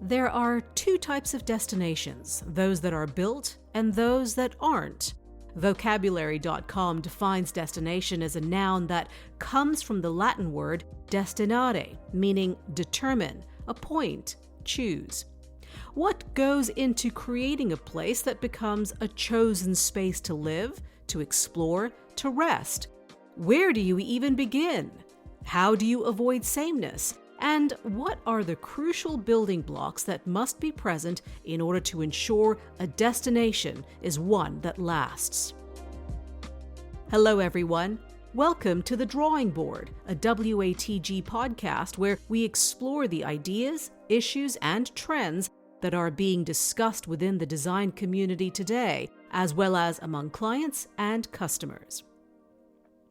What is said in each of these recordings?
There are two types of destinations, those that are built and those that aren't. Vocabulary.com defines destination as a noun that comes from the Latin word destinare, meaning determine, appoint, choose. What goes into creating a place that becomes a chosen space to live, to explore, to rest? Where do you even begin? How do you avoid sameness? And what are the crucial building blocks that must be present in order to ensure a destination is one that lasts? Hello, everyone. Welcome to The Drawing Board, a WATG podcast where we explore the ideas, issues, and trends that are being discussed within the design community today, as well as among clients and customers.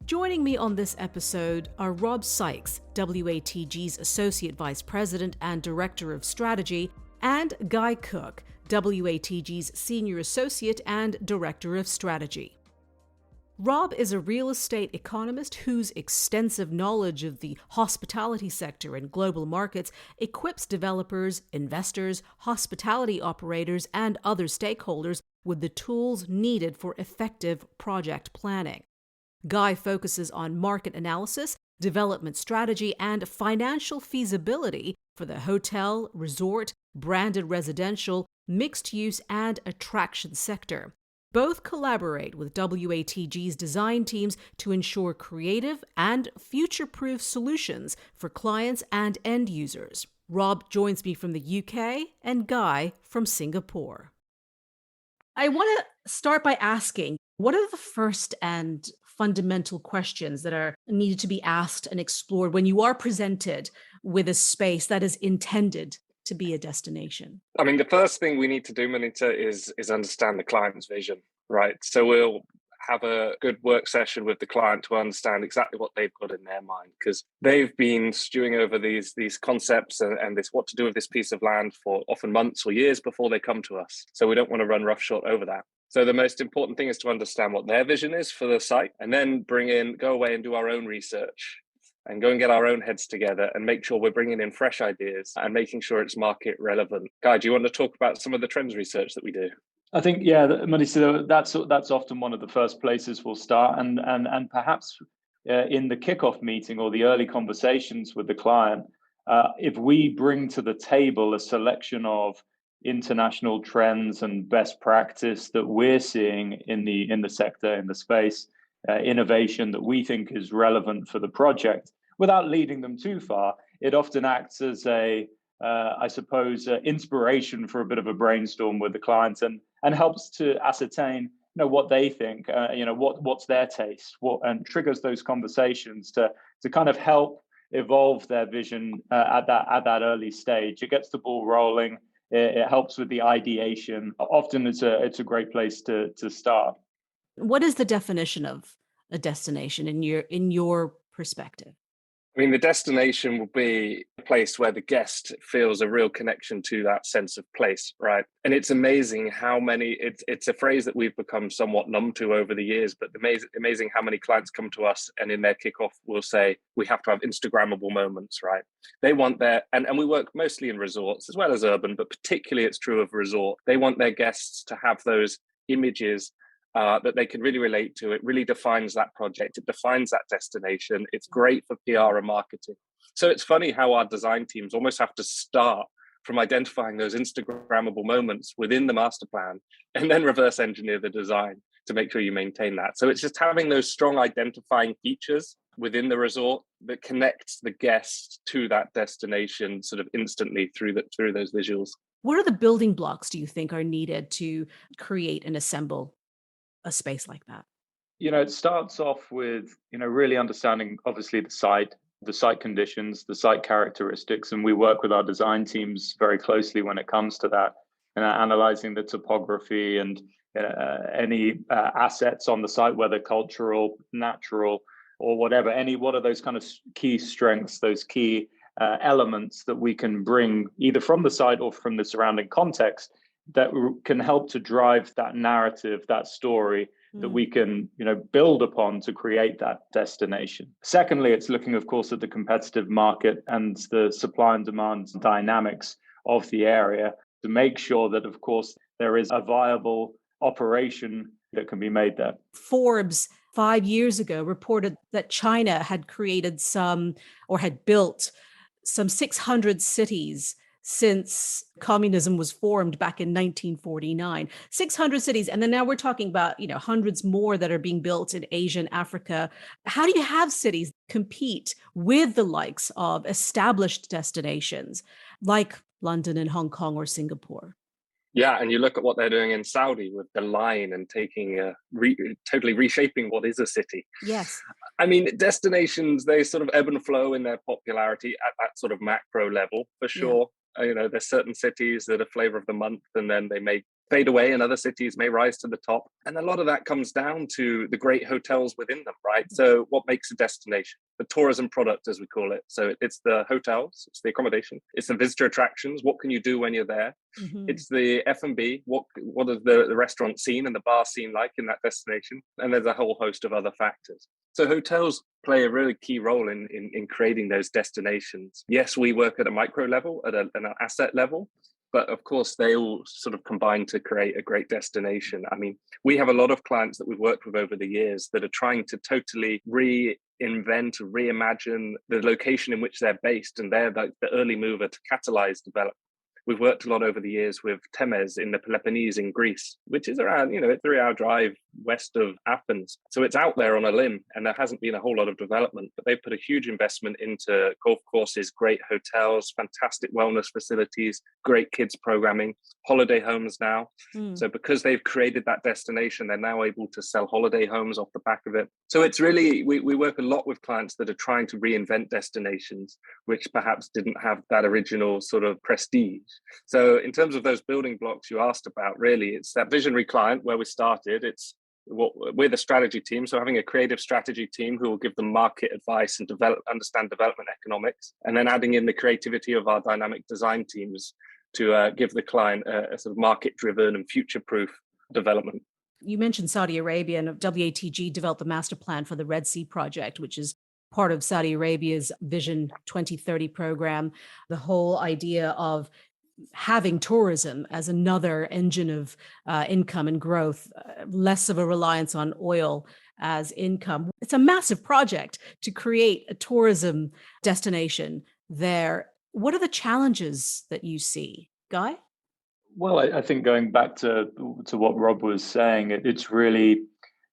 Joining me on this episode are Rob Sykes, WATG's Associate Vice President and Director of Strategy, and Guy Cooke, WATG's Senior Associate and Director of Strategy. Rob is a real estate economist whose extensive knowledge of the hospitality sector and global markets equips developers, investors, hospitality operators, and other stakeholders with the tools needed for effective project planning. Guy focuses on market analysis, development strategy, and financial feasibility for the hotel, resort, branded residential, mixed-use, and attraction sector. Both collaborate with WATG's design teams to ensure creative and future-proof solutions for clients and end users. Rob joins me from the UK and Guy from Singapore. I want to start by asking, what are the first and fundamental questions that are needed to be asked and explored when you are presented with a space that is intended to be a destination? I mean, the first thing we need to do, Monita, is understand the client's vision, right? So we'll have a good work session with the client to understand exactly what they've got in their mind, because they've been stewing over these concepts and this what to do with this piece of land for often months or years before they come to us. So we don't want to run roughshod over that. So the most important thing is to understand what their vision is for the site, and then go away and do our own research and go and get our own heads together and make sure we're bringing in fresh ideas and making sure it's market relevant. Guy, do you want to talk about some of the trends research that we do? I think, yeah, Monita, that's often one of the first places we'll start, and perhaps in the kickoff meeting or the early conversations with the client, if we bring to the table a selection of international trends and best practice that we're seeing in the sector, in the space, innovation that we think is relevant for the project, without leading them too far, it often acts as inspiration for a bit of a brainstorm with the clients and helps to ascertain, what they think, what's their taste, and triggers those conversations to kind of help evolve their vision at that early stage. It gets the ball rolling. It helps with the ideation. Often it's a great place to start. What is the definition of a destination in your perspective? I mean, the destination will be a place where the guest feels a real connection to that sense of place, right? And it's amazing how many, it's a phrase that we've become somewhat numb to over the years, but amazing how many clients come to us and in their kickoff will say, we have to have Instagrammable moments, right? They want and we work mostly in resorts as well as urban, but particularly it's true of resort. They want their guests to have those images that they can really relate to. It really defines that project. It defines that destination. It's great for PR and marketing. So it's funny how our design teams almost have to start from identifying those Instagrammable moments within the master plan and then reverse engineer the design to make sure you maintain that. So it's just having those strong identifying features within the resort that connects the guest to that destination sort of instantly through those visuals. What are the building blocks do you think are needed to create and assemble a space like that? It starts off with, really understanding, obviously, the site conditions, the site characteristics, and we work with our design teams very closely when it comes to that, and analyzing the topography and any assets on the site, whether cultural, natural, or whatever. What are those kind of key strengths, those key elements that we can bring either from the site or from the surrounding context that can help to drive that narrative, that story that we can, build upon to create that destination. Secondly, it's looking, of course, at the competitive market and the supply and demand dynamics of the area to make sure that, of course, there is a viable operation that can be made there. Forbes 5 years ago reported that China had created had built some 600 cities since communism was formed back in 1949. 600 cities. And then now we're talking about, hundreds more that are being built in Asia and Africa. How do you have cities compete with the likes of established destinations like London and Hong Kong or Singapore? Yeah, and you look at what they're doing in Saudi with the line and taking totally reshaping what is a city. Yes. I mean, destinations, they sort of ebb and flow in their popularity at that sort of macro level, for sure. Yeah. There's certain cities that are flavor of the month, and then they may fade away and other cities may rise to the top. And a lot of that comes down to the great hotels within them, right? So what makes a destination? The tourism product, as we call it. So it's the hotels, it's the accommodation, it's the visitor attractions. What can you do when you're there? Mm-hmm. It's the F&B. What is the restaurant scene and the bar scene like in that destination? And there's a whole host of other factors. So hotels play a really key role in creating those destinations. Yes, we work at a micro level, at an asset level, but of course, they all sort of combine to create a great destination. I mean, we have a lot of clients that we've worked with over the years that are trying to totally reinvent, reimagine the location in which they're based, and they're like the early mover to catalyze development. We've worked a lot over the years with Temes in the Peloponnese in Greece, which is around, a 3-hour drive west of Athens. So it's out there on a limb, and there hasn't been a whole lot of development, but they've put a huge investment into golf courses, great hotels, fantastic wellness facilities, great kids programming, holiday homes now. So because they've created that destination, they're now able to sell holiday homes off the back of it. So it's really, we work a lot with clients that are trying to reinvent destinations, which perhaps didn't have that original sort of prestige. So in terms of those building blocks you asked about, really, it's that visionary client where we started. We're the strategy team. So having a creative strategy team who will give them market advice and understand development economics, and then adding in the creativity of our dynamic design teams to give the client a sort of market-driven and future-proof development. You mentioned Saudi Arabia, and WATG developed the master plan for the Red Sea project, which is part of Saudi Arabia's Vision 2030 program. The whole idea of having tourism as another engine of income and growth, less of a reliance on oil as income. It's a massive project to create a tourism destination there. What are the challenges that you see, Guy? Well, I think going back to what Rob was saying, it's really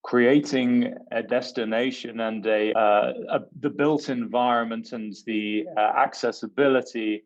creating a destination and the built environment and the accessibility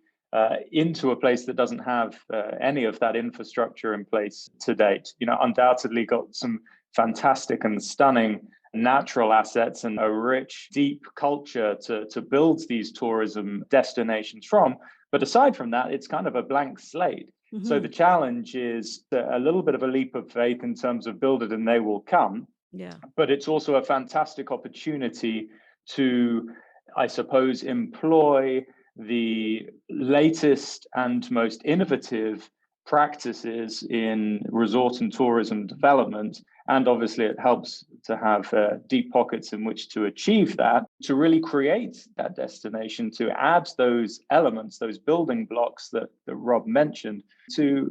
into a place that doesn't have any of that infrastructure in place to date. Undoubtedly got some fantastic and stunning natural assets and a rich, deep culture to build these tourism destinations from. But aside from that, it's kind of a blank slate. Mm-hmm. So the challenge is a little bit of a leap of faith in terms of build it and they will come. Yeah. But it's also a fantastic opportunity to, I suppose, employ the latest and most innovative practices in resort and tourism development. And obviously it helps to have deep pockets in which to achieve that, to really create that destination, to add those elements, those building blocks that Rob mentioned, to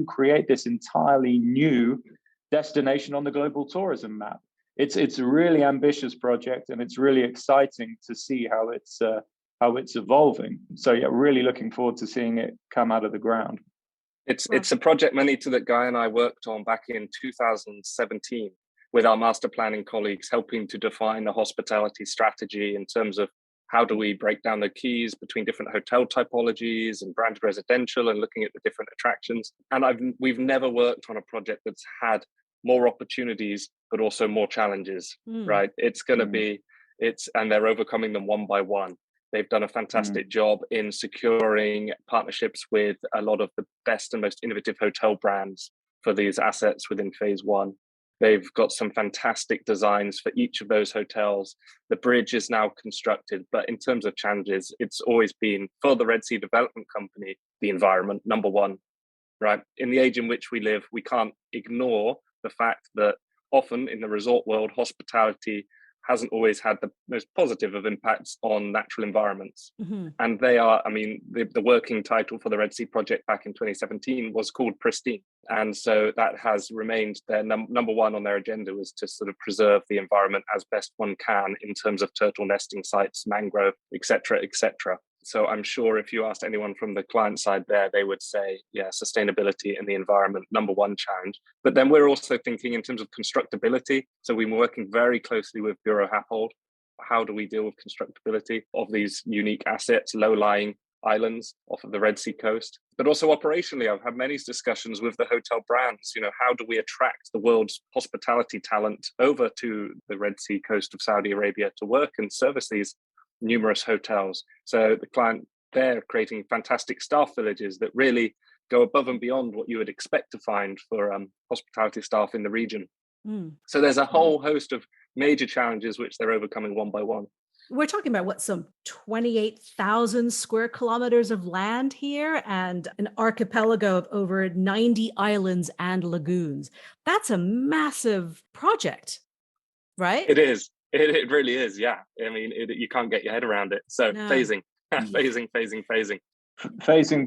create this entirely new destination on the global tourism map. It's a really ambitious project, and it's really exciting to see how it's evolving. So yeah, really looking forward to seeing it come out of the ground. It's a project, Monita, that Guy and I worked on back in 2017 with our master planning colleagues, helping to define the hospitality strategy in terms of how do we break down the keys between different hotel typologies and branded residential, and looking at the different attractions. And we've never worked on a project that's had more opportunities, but also more challenges, right? It's going to be, and they're overcoming them one by one. They've done a fantastic job in securing partnerships with a lot of the best and most innovative hotel brands for these assets within phase one. They've got some fantastic designs for each of those hotels. The bridge is now constructed, but in terms of challenges, it's always been, for the Red Sea Development Company, the environment, number one, right? In the age in which we live, we can't ignore the fact that often in the resort world, hospitality hasn't always had the most positive of impacts on natural environments. Mm-hmm. And they are, I mean, the working title for the Red Sea project back in 2017 was called Pristine. And so that has remained their number one on their agenda, was to sort of preserve the environment as best one can in terms of turtle nesting sites, mangrove, et cetera, et cetera. So I'm sure if you asked anyone from the client side there, they would say, yeah, sustainability and the environment, number one challenge. But then we're also thinking in terms of constructability. So we're working very closely with Bureau Happold. How do we deal with constructability of these unique assets, low-lying islands off of the Red Sea coast? But also operationally, I've had many discussions with the hotel brands. You know, how do we attract the world's hospitality talent over to the Red Sea coast of Saudi Arabia to work and service these numerous hotels? So the client, they're creating fantastic staff villages that really go above and beyond what you would expect to find for hospitality staff in the region. So there's a whole host of major challenges which they're overcoming one by one. We're talking about some 28,000 square kilometers of land here and an archipelago of over 90 islands and lagoons. That's a massive project, right? It is. It really is. Yeah. I mean, you can't get your head around it. So No. phasing. Phasing,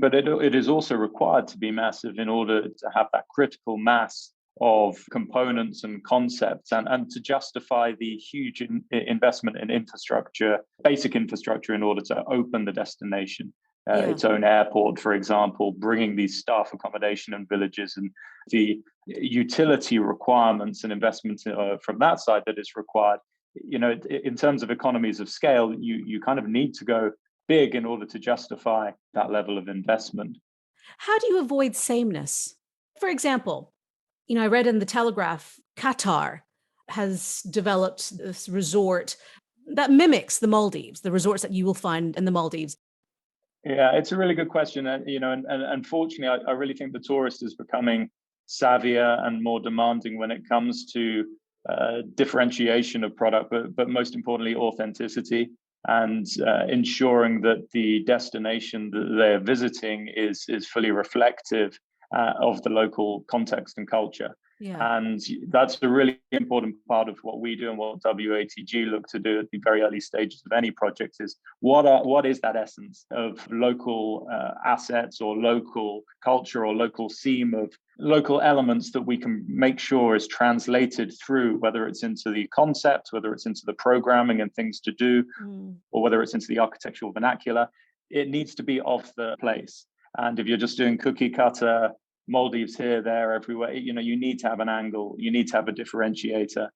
but it is also required to be massive in order to have that critical mass of components and concepts, and to justify the huge investment in infrastructure, basic infrastructure, in order to open the destination. Its own airport, for example, bringing these staff accommodation and villages, and the utility requirements and investments from that side that is required. You know, in terms of economies of scale, you kind of need to go big in order to justify that level of investment. How do you avoid sameness? For example, you know, I read in the Telegraph, Qatar has developed this resort that mimics the Maldives, the resorts that you will find in the Maldives. Yeah, it's a really good question. You know, and unfortunately, I really think the tourist is becoming savvier and more demanding when it comes to differentiation of product, but most importantly, authenticity, and ensuring that the destination that they're visiting is fully reflective of the local context and culture. Yeah. And that's a really important part of what we do, and what WATG look to do at the very early stages of any project is what is that essence of local assets, or local culture, or local theme, of local elements that we can make sure is translated through, whether it's into the concept, whether it's into the programming and things to do, or whether it's into the architectural vernacular. It needs to be of the place. And if you're just doing cookie cutter Maldives here, there, everywhere, you know, you need to have an angle, you need to have a differentiator,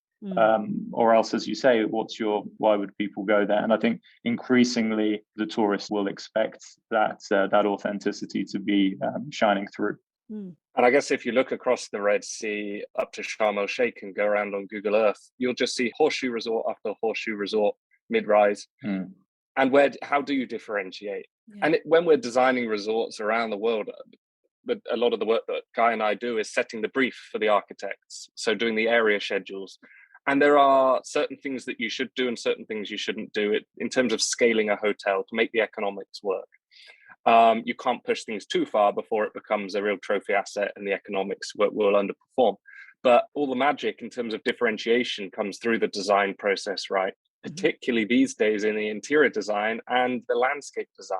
or else, as you say, why would people go there? And I think increasingly the tourists will expect that authenticity to be shining through. And I guess if you look across the Red Sea up to Sharm el Sheikh and go around on Google Earth, you'll just see horseshoe resort after horseshoe resort, mid-rise. And how do you differentiate? Yeah. And when we're designing resorts around the world, a lot of the work that Guy and I do is setting the brief for the architects. So doing the area schedules. And there are certain things that you should do and certain things you shouldn't do it in terms of scaling a hotel to make the economics work. You can't push things too far before it becomes a real trophy asset and the economics will underperform. But all the magic in terms of differentiation comes through the design process, right? Particularly these days in the interior design and the landscape design.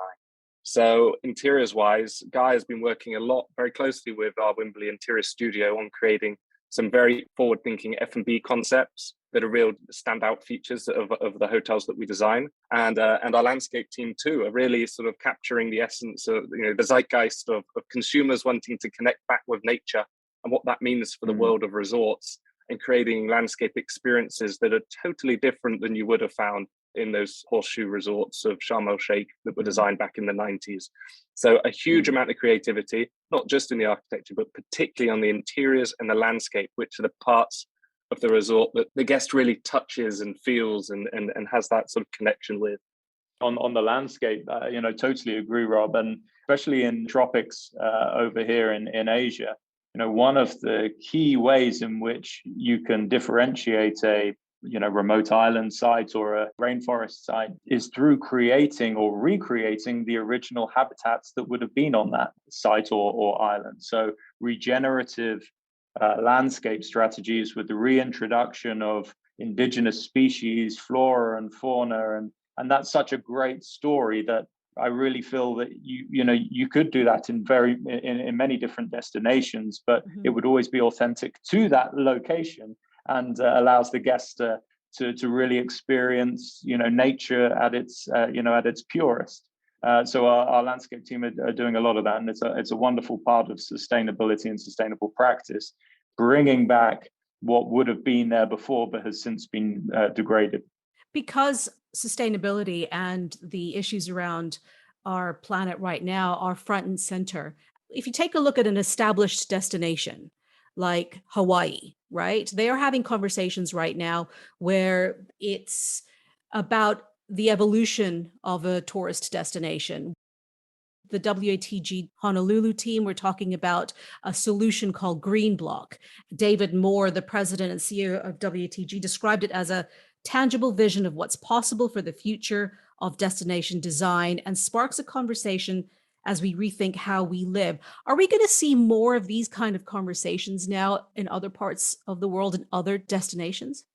So interiors wise, Guy has been working very closely with our Wimberley interior studio on creating some very forward-thinking F&B concepts that are real standout features of the hotels that we design. And our landscape team too are really sort of capturing the essence of, you know, the zeitgeist of consumers wanting to connect back with nature and what that means for the world of resorts, and creating landscape experiences that are totally different than you would have found in those horseshoe resorts of Sharm el Sheikh that were designed back in the 90s. So a huge amount of creativity, not just in the architecture, but particularly on the interiors and the landscape, which are the parts of the resort that the guest really touches and feels and has that sort of connection with. On the landscape, you know, totally agree, Rob. And especially in tropics over here in Asia, you know, one of the key ways in which you can differentiate a remote island site or a rainforest site is through creating or recreating the original habitats that would have been on that site or island. So regenerative landscape strategies with the reintroduction of indigenous species, flora and fauna, and that's such a great story that I really feel that you could do that in many different destinations, but it would always be authentic to that location and allows the guests to really experience nature at its purest. So our landscape team are doing a lot of that, and it's a wonderful part of sustainability and sustainable practice, bringing back what would have been there before but has since been degraded. Because sustainability and the issues around our planet right now are front and center. If you take a look at an established destination like Hawaii, right? They are having conversations right now where it's about the evolution of a tourist destination. The WATG Honolulu team, we're talking about a solution called Green Block. David Moore, the president and CEO of WATG, described it as a tangible vision of what's possible for the future of destination design and sparks a conversation as we rethink how we live. Are we going to see more of these kind of conversations now in other parts of the world and other destinations?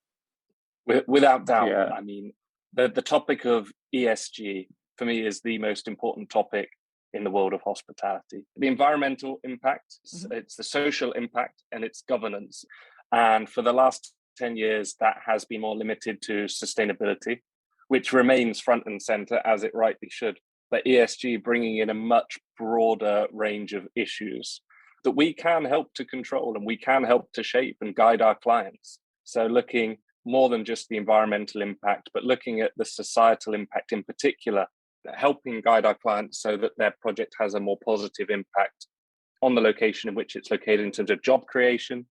Without doubt. Yeah. I mean, the topic of ESG for me is the most important topic in the world of hospitality. The environmental impact, it's the social impact, and it's governance. And for the last 10 years, that has been more limited to sustainability, which remains front and center as it rightly should. But ESG bringing in a much broader range of issues that we can help to control and we can help to shape and guide our clients. So looking more than just the environmental impact, but looking at the societal impact in particular, helping guide our clients so that their project has a more positive impact on the location in which it's located in terms of job creation,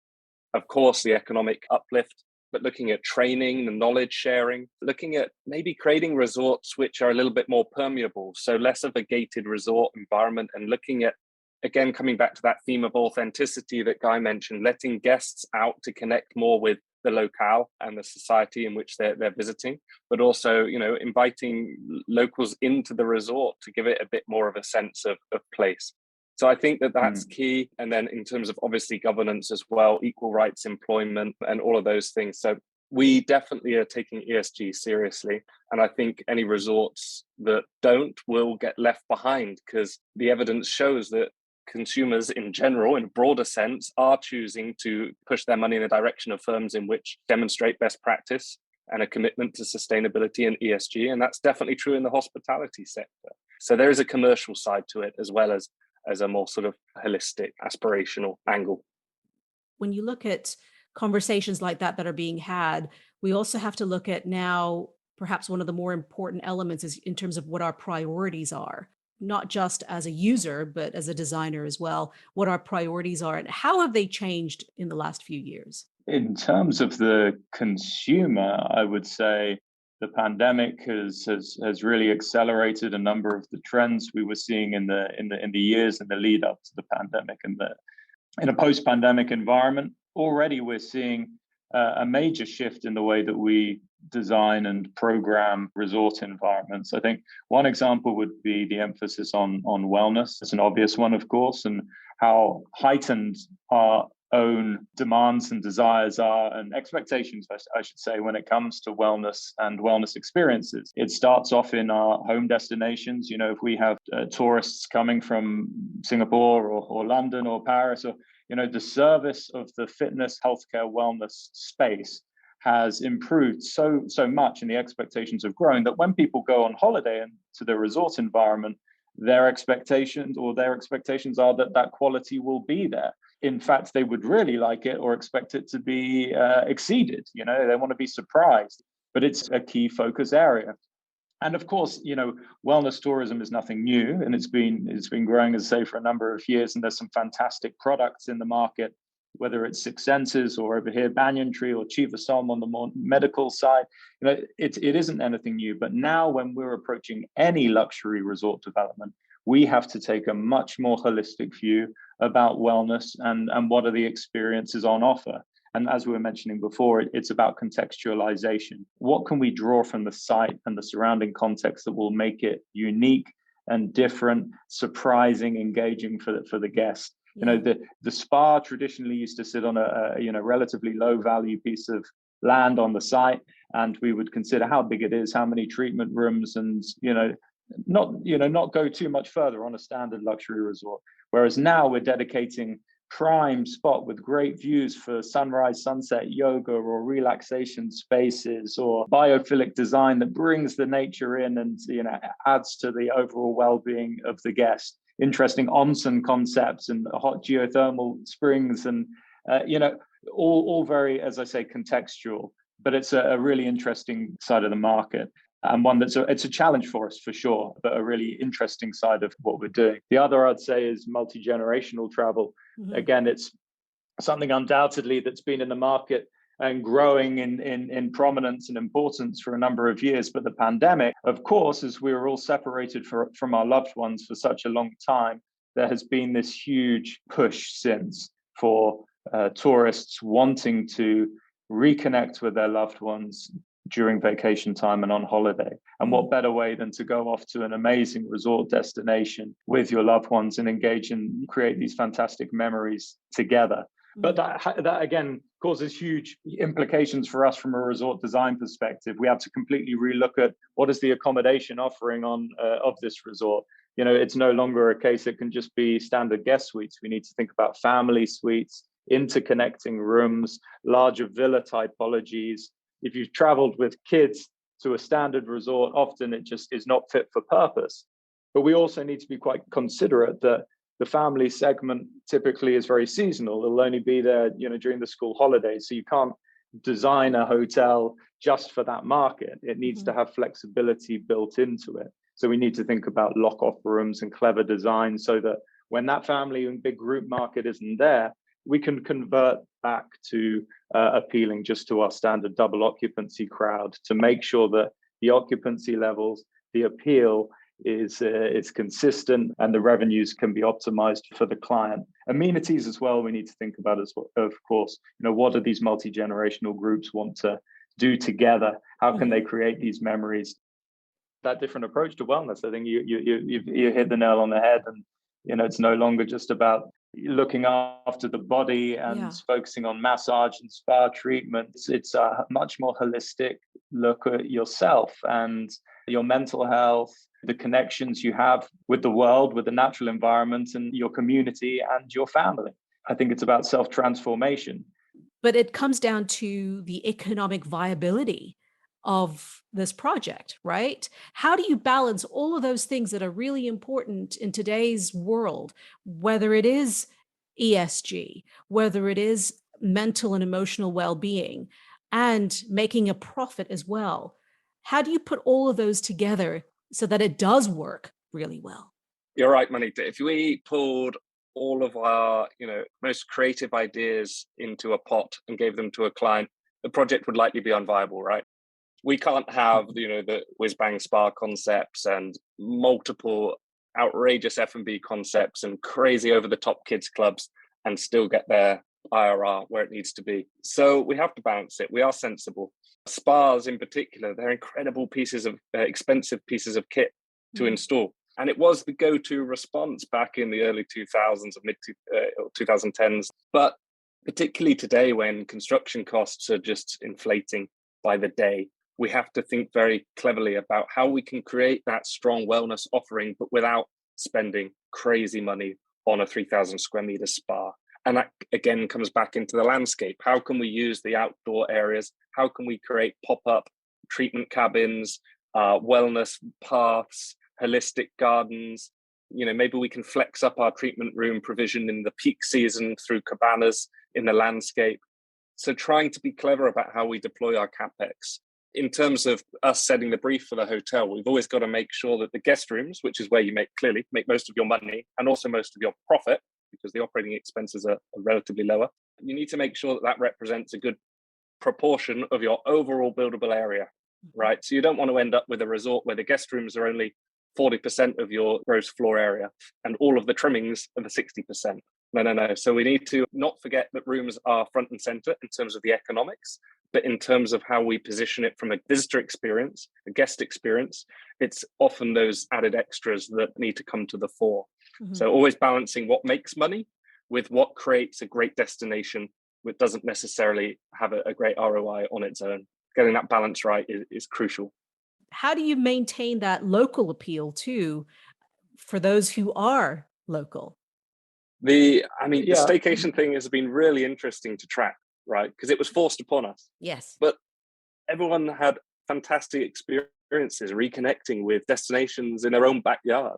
of course, the economic uplift, but looking at training, the knowledge sharing, looking at maybe creating resorts which are a little bit more permeable, so less of a gated resort environment, and looking at, again, coming back to that theme of authenticity that Guy mentioned, letting guests out to connect more with the locale and the society in which they're visiting, but also, inviting locals into the resort to give it a bit more of a sense of place. So I think that that's key. And then in terms of obviously governance as well, equal rights, employment, and all of those things. So we definitely are taking ESG seriously. And I think any resorts that don't will get left behind, because the evidence shows that consumers in general, in a broader sense, are choosing to push their money in the direction of firms in which demonstrate best practice and a commitment to sustainability and ESG. And that's definitely true in the hospitality sector. So there is a commercial side to it as well as a more sort of holistic, aspirational angle. When you look at conversations like that are being had, we also have to look at now, perhaps one of the more important elements is in terms of what our priorities are, not just as a user, but as a designer as well, what our priorities are and how have they changed in the last few years? In terms of the consumer, I would say the pandemic has really accelerated a number of the trends we were seeing in the years in the lead up to the pandemic. And in a post-pandemic environment, already we're seeing a major shift in the way that we design and program resort environments. I think one example would be the emphasis on wellness. It's an obvious one, of course, and how heightened our own demands and desires are, and expectations, I should say, when it comes to wellness and wellness experiences. It starts off in our home destinations. If we have tourists coming from Singapore or London or Paris, or the service of the fitness, healthcare, wellness space has improved so much, and the expectations have grown that when people go on holiday and to the resort environment, their expectations are that quality will be there. In fact, they would really like it or expect it to be exceeded. They want to be surprised, but it's a key focus area. And of course, wellness tourism is nothing new, and it's been growing, as I say, for a number of years. And there's some fantastic products in the market, whether it's Six Senses or over here Banyan Tree or Chiva Som on the more medical side. It isn't anything new. But now, when we're approaching any luxury resort development, we have to take a much more holistic view about wellness and what are the experiences on offer. And as we were mentioning before, it's about contextualization. What can we draw from the site and the surrounding context that will make it unique and different, surprising, engaging for the guest? The spa traditionally used to sit on a relatively low value piece of land on the site, and we would consider how big it is, how many treatment rooms, and not go too much further on a standard luxury resort. Whereas now we're dedicating prime spot with great views for sunrise, sunset yoga, or relaxation spaces, or biophilic design that brings the nature in and adds to the overall well-being of the guest. Interesting onsen concepts and hot geothermal springs, and all very, as I say, contextual. But it's a really interesting side of the market, and one it's a challenge for us for sure, but a really interesting side of what we're doing. The other I'd say is multi-generational travel. Mm-hmm. Again, it's something undoubtedly that's been in the market and growing in prominence and importance for a number of years. But the pandemic, of course, as we were all separated from our loved ones for such a long time, there has been this huge push since for tourists wanting to reconnect with their loved ones during vacation time and on holiday. And what better way than to go off to an amazing resort destination with your loved ones and engage and create these fantastic memories together. But that again causes huge implications for us from a resort design perspective. We have to completely relook at what is the accommodation offering of this resort. It's no longer a case that can just be standard guest suites. We need to think about family suites, interconnecting rooms, larger villa typologies. If you've traveled with kids to a standard resort, often it just is not fit for purpose. But we also need to be quite considerate that the family segment typically is very seasonal. It'll only be there, during the school holidays. So you can't design a hotel just for that market. It needs to have flexibility built into it. So we need to think about lock-off rooms and clever design so that when that family and big group market isn't there, we can convert back to appealing just to our standard double occupancy crowd to make sure that the occupancy levels, the appeal is consistent, and the revenues can be optimized for the client. Amenities as well, we need to think about as well, of course. What do these multi-generational groups want to do together? How can they create these memories? That different approach to wellness, I think you hit the nail on the head. And it's no longer just about looking after the body and focusing on massage and spa treatments. It's a much more holistic look at yourself and your mental health, the connections you have with the world, with the natural environment and your community and your family. I think it's about self-transformation. But it comes down to the economic viability of this project, right? How do you balance all of those things that are really important in today's world, whether it is ESG, whether it is mental and emotional well-being, and making a profit as well? How do you put all of those together so that it does work really well? You're right, Monita. If we pulled all of our, most creative ideas into a pot and gave them to a client, the project would likely be unviable, right? We can't have, the whiz-bang spa concepts and multiple outrageous F&B concepts and crazy over-the-top kids clubs and still get their IRR where it needs to be. So we have to balance it. We are sensible. Spas in particular, they're incredible pieces of expensive pieces of kit to install. And it was the go-to response back in the early 2000s or mid 2010s. But particularly today when construction costs are just inflating by the day, we have to think very cleverly about how we can create that strong wellness offering, but without spending crazy money on a 3,000 square meter spa. And that again comes back into the landscape. How can we use the outdoor areas? How can we create pop-up treatment cabins, wellness paths, holistic gardens? Maybe we can flex up our treatment room provision in the peak season through cabanas in the landscape. So trying to be clever about how we deploy our CapEx. In terms of us setting the brief for the hotel, we've always got to make sure that the guest rooms, which is where you make most of your money and also most of your profit, because the operating expenses are relatively lower. You need to make sure that represents a good proportion of your overall buildable area, right? So you don't want to end up with a resort where the guest rooms are only 40% of your gross floor area and all of the trimmings are the 60%. No. So we need to not forget that rooms are front and center in terms of the economics, but in terms of how we position it from a visitor experience, a guest experience, it's often those added extras that need to come to the fore. So always balancing what makes money with what creates a great destination which doesn't necessarily have a great ROI on its own. Getting that balance right is crucial. How do you maintain that local appeal too for those who are local? The Yeah. staycation thing has been really interesting to track, right? Because it was forced upon us. Yes. But everyone had fantastic experiences reconnecting with destinations in their own backyard.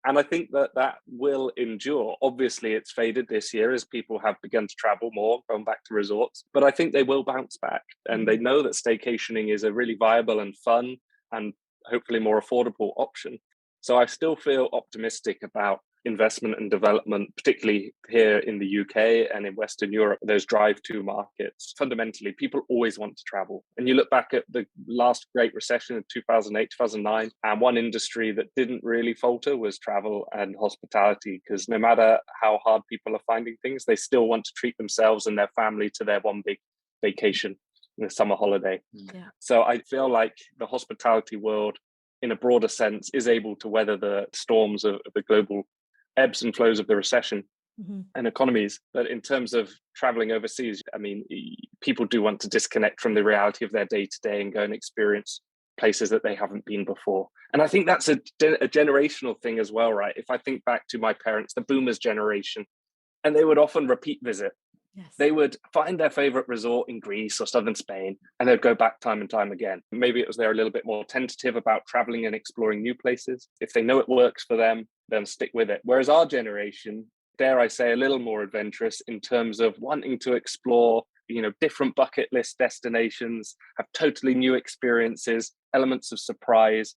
And I think that will endure. Obviously, it's faded this year as people have begun to travel more, going back to resorts. But I think they will bounce back. And they know that staycationing is a really viable and fun and hopefully more affordable option. So I still feel optimistic about investment and development, particularly here in the UK and in Western Europe, those drive-to markets. Fundamentally, people always want to travel. And you look back at the last great recession of 2008, 2009, and one industry that didn't really falter was travel and hospitality, because no matter how hard people are finding things, they still want to treat themselves and their family to their one big vacation, the summer holiday. Yeah. So I feel like the hospitality world, in a broader sense, is able to weather the storms of the global ebbs and flows of the recession and economies. But in terms of traveling overseas, people do want to disconnect from the reality of their day to day and go and experience places that they haven't been before. And I think that's a generational thing as well, right? If I think back to my parents, the boomers generation, and they would often repeat visit. Yes. They would find their favorite resort in Greece or southern Spain, and they'd go back time and time again. Maybe it was they're a little bit more tentative about traveling and exploring new places. If they know it works for them, then stick with it. Whereas our generation, dare I say, a little more adventurous in terms of wanting to explore, different bucket list destinations, have totally new experiences, elements of surprise.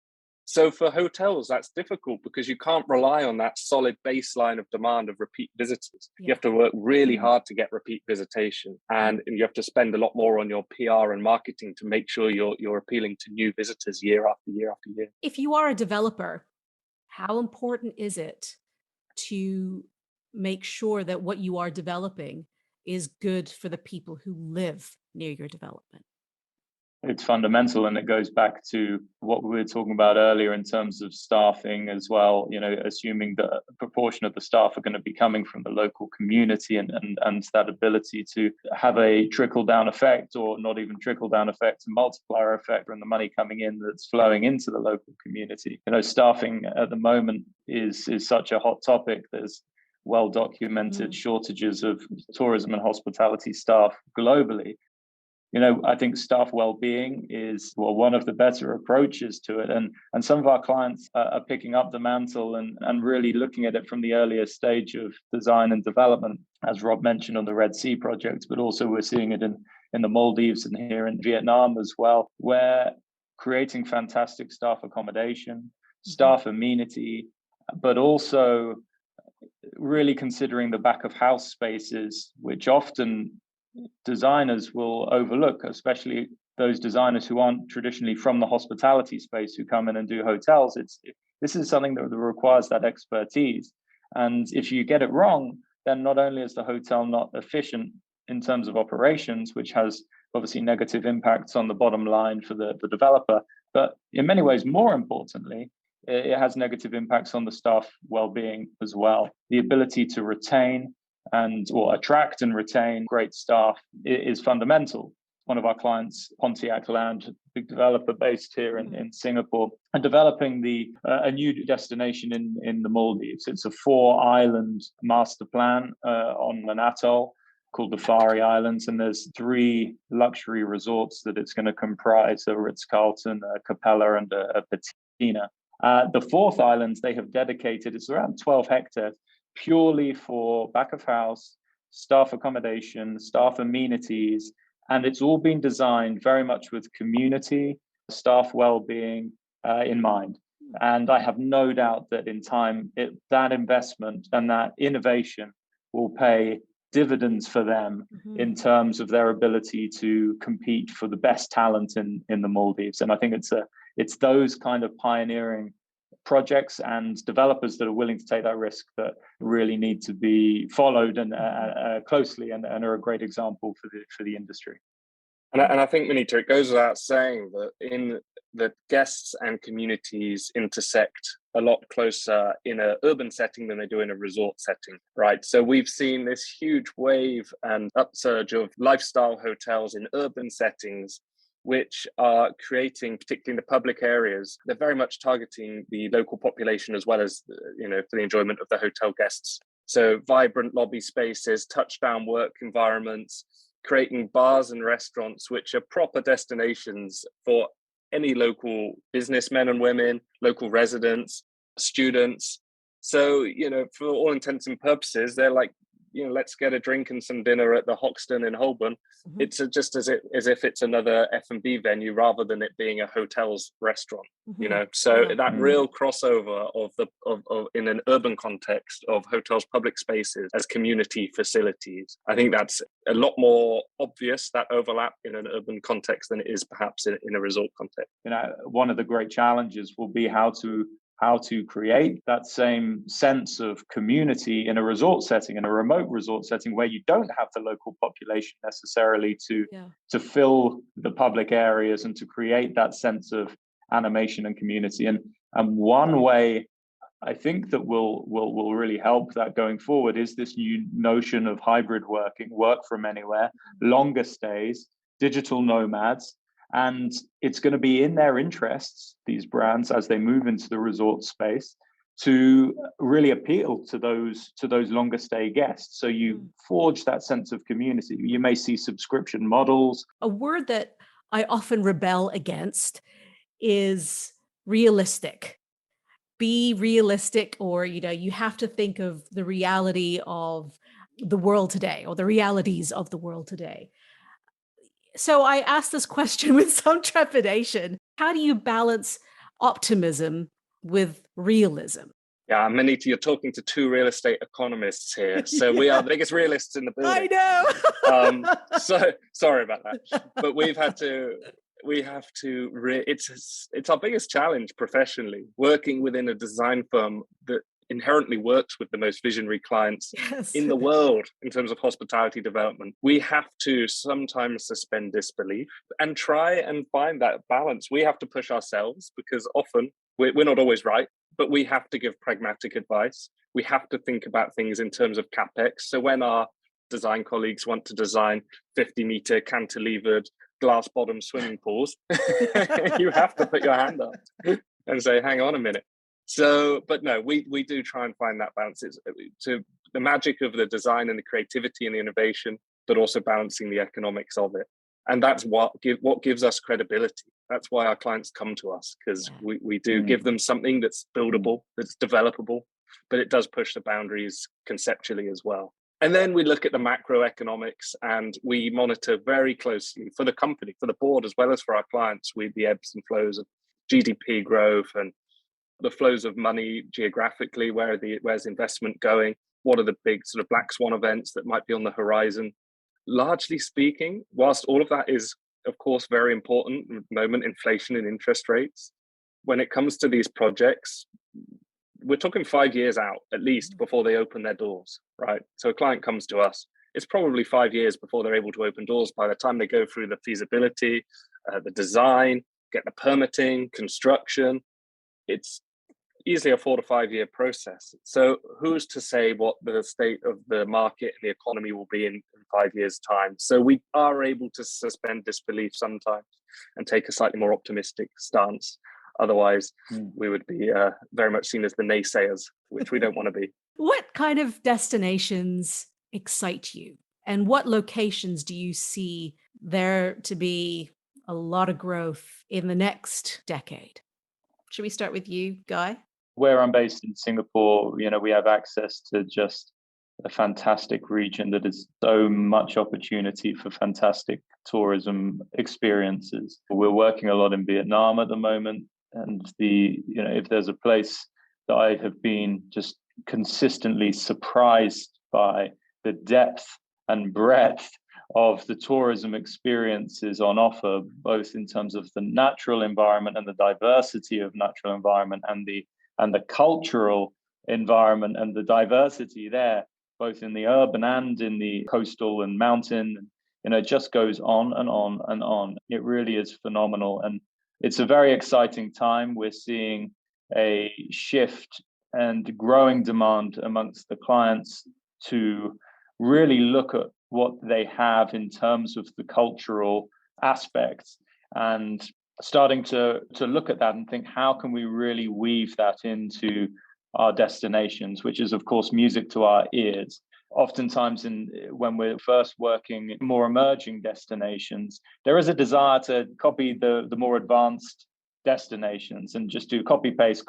So for hotels, that's difficult because you can't rely on that solid baseline of demand of repeat visitors. Yeah. You have to work really hard to get repeat visitation, and you have to spend a lot more on your PR and marketing to make sure you're appealing to new visitors year after year after year. If you are a developer, how important is it to make sure that what you are developing is good for the people who live near your development? It's fundamental, and it goes back to what we were talking about earlier in terms of staffing as well. Assuming that a proportion of the staff are going to be coming from the local community, and that ability to have a trickle down effect, or not even trickle down effect, a multiplier effect from the money coming in that's flowing into the local community. Staffing at the moment is such a hot topic. There's well documented shortages of tourism and hospitality staff globally. I think staff well-being is one of the better approaches to it. And some of our clients are picking up the mantle and really looking at it from the earliest stage of design and development, as Rob mentioned on the Red Sea project, but also we're seeing it in the Maldives and here in Vietnam as well, where creating fantastic staff accommodation, staff amenity, but also really considering the back of house spaces, which often designers will overlook, especially those designers who aren't traditionally from the hospitality space, who come in and do hotels. This is something that requires that expertise. And if you get it wrong, then not only is the hotel not efficient in terms of operations, which has obviously negative impacts on the bottom line for the developer, but in many ways, more importantly, it has negative impacts on the staff well-being as well. The ability to retain or attract and retain great staff is fundamental. One of our clients, Pontiac Land, big developer based here in Singapore, are developing a new destination in the Maldives. It's a 4-island master plan on an atoll called the Fari Islands, and there's 3 luxury resorts that it's going to comprise: a Ritz-Carlton, a Capella, and a Patina. The 4th island they have dedicated, it's around 12 hectares, purely for back of house, staff accommodation, staff amenities, and it's all been designed very much with community, staff well-being in mind. And I have no doubt that in time, that investment and that innovation will pay dividends for them in terms of their ability to compete for the best talent in the Maldives. And I think it's those kind of pioneering projects and developers that are willing to take that risk that really need to be followed and closely, and are a great example for the industry. And I think, Monita, it goes without saying that guests and communities intersect a lot closer in an urban setting than they do in a resort setting, right? So we've seen this huge wave and upsurge of lifestyle hotels in urban settings, which are creating, particularly in the public areas, they're very much targeting the local population as well as, for the enjoyment of the hotel guests. So vibrant lobby spaces, touchdown work environments, creating bars and restaurants, which are proper destinations for any local businessmen and women, local residents, students. So, for all intents and purposes, they're like, let's get a drink and some dinner at the Hoxton in Holborn. Mm-hmm. It's just as if it's another F&B venue rather than it being a hotel's restaurant. Mm-hmm. So that real crossover of in an urban context of hotels' public spaces as community facilities. I think that's a lot more obvious, that overlap in an urban context than it is perhaps in a resort context. One of the great challenges will be how to create that same sense of community in a resort setting, in a remote resort setting where you don't have the local population necessarily to fill the public areas and to create that sense of animation and community. And one way I think that will really help that going forward is this new notion of hybrid working, work from anywhere, longer stays, digital nomads. And it's going to be in their interests, these brands, as they move into the resort space, to really appeal to those longer stay guests. So you forge that sense of community. You may see subscription models. A word that I often rebel against is realistic. Be realistic, or you have to think of the reality of the world today, or the realities of the world today. So I asked this question with some trepidation. How do you balance optimism with realism? Yeah, Monita, you're talking to two real estate economists here. So we are the biggest realists in the building. I know. So sorry about that. But it's our biggest challenge professionally, working within a design firm that inherently works with the most visionary clients in the world in terms of hospitality development. We have to sometimes suspend disbelief and try and find that balance. We have to push ourselves because often we're not always right, but we have to give pragmatic advice. We have to think about things in terms of CapEx. So when our design colleagues want to design 50-meter cantilevered glass bottom swimming pools, you have to put your hand up and say, hang on a minute. So, but no, we do try and find that balance. It's to the magic of the design and the creativity and the innovation, but also balancing the economics of it. And that's what gives us credibility. That's why our clients come to us, because we do give them something that's buildable, that's developable, but it does push the boundaries conceptually as well. And then we look at the macroeconomics and we monitor very closely for the company, for the board, as well as for our clients, with the ebbs and flows of GDP growth and the flows of money geographically. Where's investment going? What are the big sort of black swan events that might be on the horizon? Largely speaking, whilst all of that is, of course, very important at the moment, inflation and interest rates, when it comes to these projects, we're talking 5 years out at least before they open their doors, right? So a client comes to us, it's probably 5 years before they're able to open doors. By the time they go through the feasibility, the design, get the permitting, construction, it's easily a 4 to 5 year process. So who's to say what the state of the market and the economy will be in 5 years' time? So we are able to suspend disbelief sometimes and take a slightly more optimistic stance. Otherwise, we would be very much seen as the naysayers, which we don't want to be. What kind of destinations excite you? And what locations do you see there to be a lot of growth in the next decade? Should we start with you, Guy? Where I'm based in Singapore, we have access to just a fantastic region that is so much opportunity for fantastic tourism experiences. We're working a lot in Vietnam at the moment, and if there's a place that I have been just consistently surprised by the depth and breadth of the tourism experiences on offer, both in terms of the natural environment and the diversity of natural environment and the cultural environment and the diversity there, both in the urban and in the coastal and mountain It just goes on and on and on. It really is phenomenal. And it's a very exciting time. We're seeing a shift and growing demand amongst the clients to really look at what they have in terms of the cultural aspects, and starting to look at that and think, how can we really weave that into our destinations, which is, of course, music to our ears. Oftentimes, when we're first working in more emerging destinations, there is a desire to copy the more advanced destinations and just do copy paste.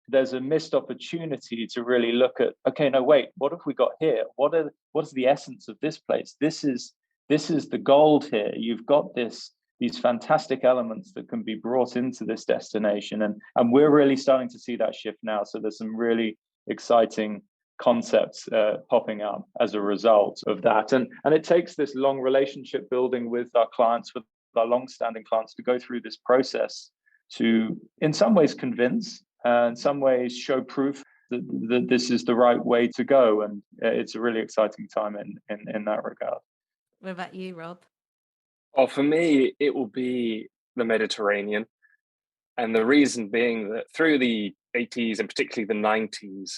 There's a missed opportunity to really look at, okay, no, wait, what have we got here? What's the essence of this place? This is the gold here. You've got these fantastic elements that can be brought into this destination. And we're really starting to see that shift now. So there's some really exciting concepts popping up as a result of that. And it takes this long relationship building with our clients, with our long-standing clients, to go through this process to, in some ways, convince, in some ways, show proof that this is the right way to go. And it's a really exciting time in that regard. What about you, Rob? Well, for me, it will be the Mediterranean. And the reason being that through the 80s and particularly the 90s,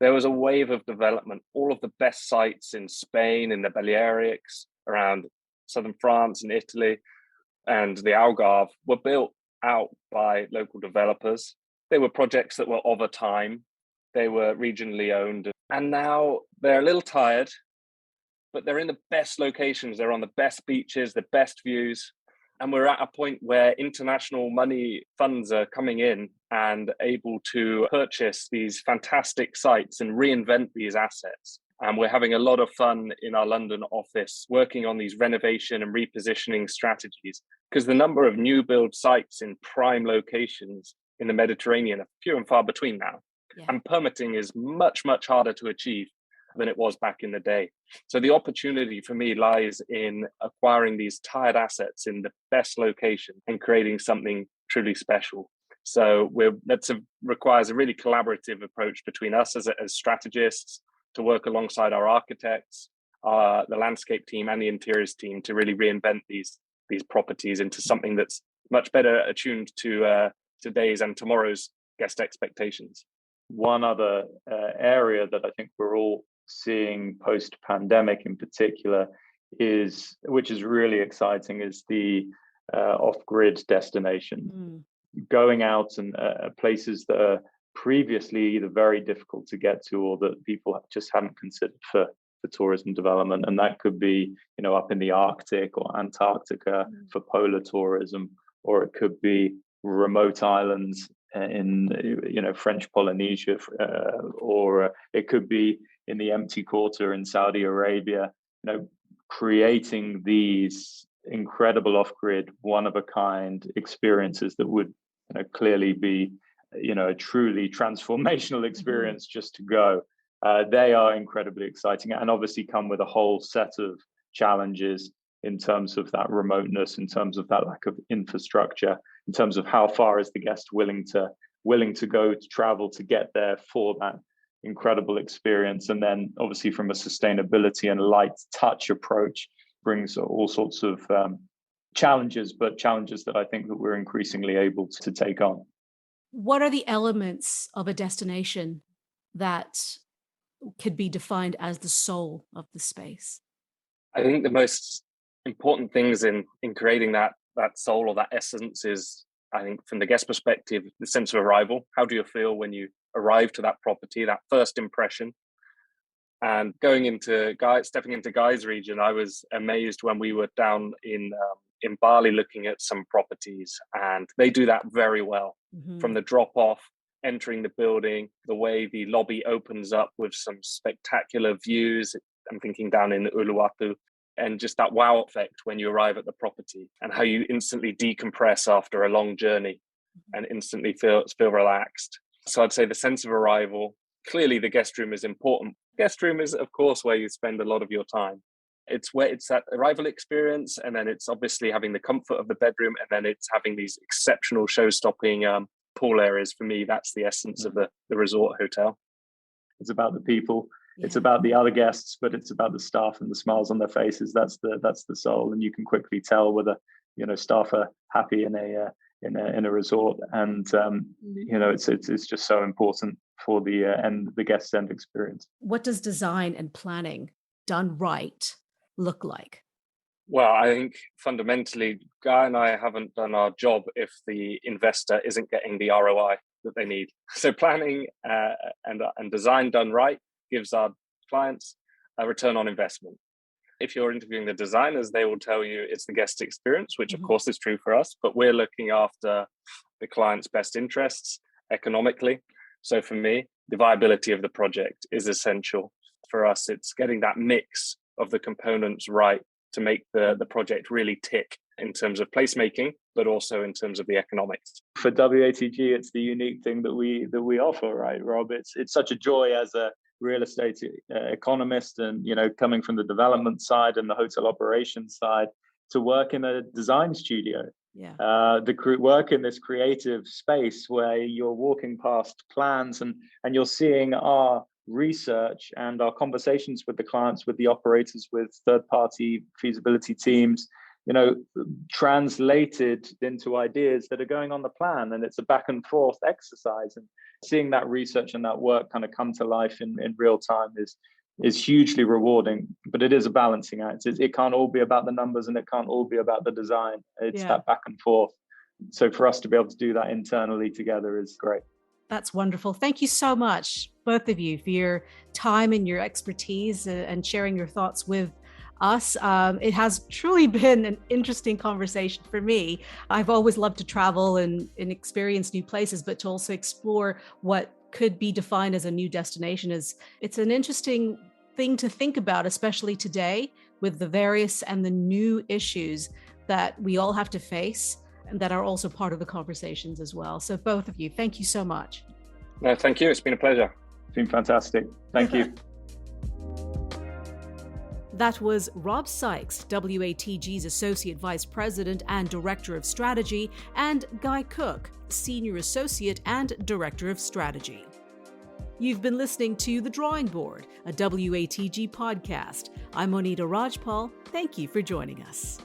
there was a wave of development. All of the best sites in Spain, in the Balearics, around southern France and Italy, and the Algarve were built out by local developers. They were projects that were of a time. They were regionally owned. And now they're a little tired, but they're in the best locations. They're on the best beaches, the best views. And we're at a point where international money funds are coming in and able to purchase these fantastic sites and reinvent these assets. And we're having a lot of fun in our London office working on these renovation and repositioning strategies, because the number of new build sites in prime locations in the Mediterranean are few and far between now. Yeah. And permitting is much, much harder to achieve than it was back in the day. So the opportunity for me lies in acquiring these tired assets in the best location and creating something truly special. So that requires a really collaborative approach between us as strategists, to work alongside our architects, the landscape team and the interiors team, to really reinvent these properties into something that's much better attuned to today's and tomorrow's guest expectations. One other area that I think we're all seeing post-pandemic in particular which is really exciting, is the off-grid destination. Going out and places that are previously either very difficult to get to or that people just hadn't considered for tourism development. And that could be, up in the Arctic or Antarctica for polar tourism, or it could be remote islands in French Polynesia, or it could be in the empty quarter in Saudi Arabia. Creating these incredible off-grid, one-of-a-kind experiences that would clearly be a truly transformational experience just to go. They are incredibly exciting, and obviously come with a whole set of challenges in terms of that remoteness, in terms of that lack of infrastructure, in terms of how far is the guest willing to go to travel to get there for that incredible experience. And then obviously from a sustainability and light touch approach brings all sorts of challenges, but challenges that I think that we're increasingly able to take on. What are the elements of a destination that could be defined as the soul of the space? I think the most important things in creating that soul or that essence is, I think, from the guest perspective, the sense of arrival. How do you feel when you arrive to that property, that first impression? And stepping into Guy's region, I was amazed when we were down in Bali looking at some properties, and they do that very well. From the drop off, entering the building, the way the lobby opens up with some spectacular views. I'm thinking down in Uluwatu, and just that wow effect when you arrive at the property, and how you instantly decompress after a long journey and instantly feel relaxed. So I'd say the sense of arrival. Clearly the guest room is important. Guest room is, of course, where you spend a lot of your time. It's that arrival experience, and then it's obviously having the comfort of the bedroom, and then it's having these exceptional show-stopping pool areas. For me, that's the essence of the resort hotel. It's about the people. It's about the other guests, but it's about the staff and the smiles on their faces. That's the soul, and you can quickly tell whether staff are happy in a resort, and it's just so important for the guest end experience. What does design and planning done right look like? Well, I think fundamentally, Guy and I haven't done our job if the investor isn't getting the ROI that they need. So planning and design done right gives our clients a return on investment. If you're interviewing the designers, they will tell you it's the guest experience, which of course is true for us, but we're looking after the client's best interests economically. So for me, the viability of the project is essential. For us, it's getting that mix of the components right to make the project really tick in terms of placemaking, but also in terms of the economics. For WATG, it's the unique thing that we offer, right, Rob? It's such a joy as a real estate economist, and coming from the development side and the hotel operations side, to work in a design studio. Work in this creative space where you're walking past plans and you're seeing our research and our conversations with the clients, with the operators, with third-party feasibility teams, translated into ideas that are going on the plan. And it's a back and forth exercise, and seeing that research and that work kind of come to life in real time is hugely rewarding. But it is a balancing act. It can't all be about the numbers, and it can't all be about the design. It's that back and forth. So for us to be able to do that internally together is great. That's wonderful. Thank you so much, both of you, for your time and your expertise and sharing your thoughts with us. It has truly been an interesting conversation for me. I've always loved to travel and experience new places, but to also explore what could be defined as a new destination it's an interesting thing to think about, especially today with the various and the new issues that we all have to face and that are also part of the conversations as well. So both of you, thank you so much. No, thank you. It's been a pleasure. It's been fantastic. Thank you. That was Rob Sykes, WATG's Associate Vice President and Director of Strategy, and Guy Cooke, Senior Associate and Director of Strategy. You've been listening to The Drawing Board, a WATG podcast. I'm Monita Rajpal. Thank you for joining us.